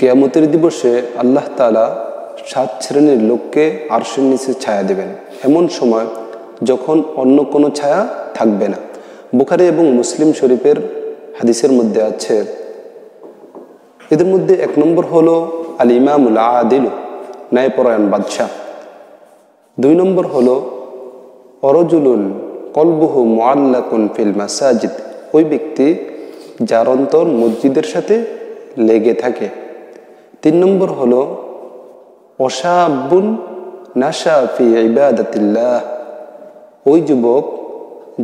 কিয়ামতের দিবসে আল্লাহ তাআলা 7 শ্রেণীর লোককে আরশের নিচে ছায়া দেবেন, এমন সময় যখন অন্য কোনো ছায়া থাকবে না। বুখারী এবং মুসলিম শরীফের হাদিসের মধ্যে আছে, এদের মধ্যে 1 নম্বর হলো আল ইমামুল আদিল, ন্যায়পরায়ণ বাদশাহ। 2 নম্বর হলো অরজুলুন কলবুহু মুআল্লাকুন ফিল মাসাজিদ, ওই ব্যক্তি যার অন্তর মসজিদের সাথে লেগে থাকে। 3 নম্বর হলো অশাবুন নাশা ফি ইবাদাতিল্লাহ, ওই যুবক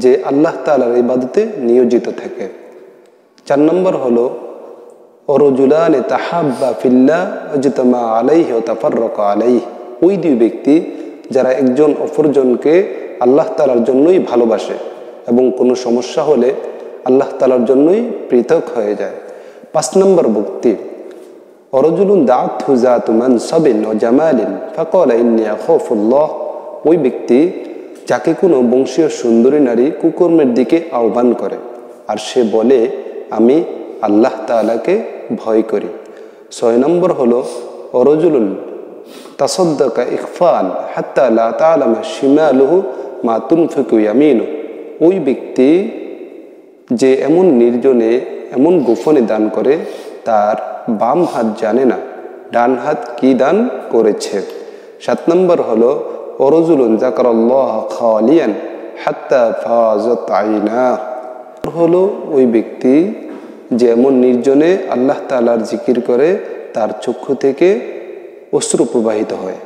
যে আল্লাহ তাআলার ইবাদতে নিয়োজিত থাকে। 4 নম্বর হলো অরজুলানে তাহাব্বা ফিল্লাহ ওয়াজতামা আলাইহি ওয়া তাফাররাকা আলাইহি, ওই 2 ব্যক্তি যারা একজন অপরজনকে আল্লাহ তাআলার জন্যই ভালোবাসে এবং কোনো সমস্যা হলে আল্লাহ তাআলার জন্যই পৃথক হয়ে যায়। 5 নম্বর ব্যক্তি অরজুলুন দাআতহু যাতু মানসাবিন ওয়া জামালিন ফাকালা ইন্নী আখাফুল্লাহ, ওই ব্যক্তি যাকে কোনো বংশীয় সুন্দরী নারী কুকর্মের দিকে আহ্বান করে আর সে বলে আমি আল্লাহ তাআলাকে ভয় করি। 6 নম্বর হলো অরজুলুন তাসাদ্দাকা ইখফান হাত্তা লা তা'লামা শিমালুহু মা তুনফিকু ইয়ামিনুহু, ওই ব্যক্তি যে এমন নির্জনে এমন গোপনে দান করে তার বাম হাত জানে না ডান হাত কি দান করেছে। 7 নম্বর হলো অরজুলুন যাকারাল্লাহ খালিয়ান হাত্তা ফাজাত আইনাহু, হলো ওই ব্যক্তি যে এমন নির্জনে আল্লাহ তাআলার জিকির করে তার চক্ষু থেকে অশ্রু প্রবাহিত হয়।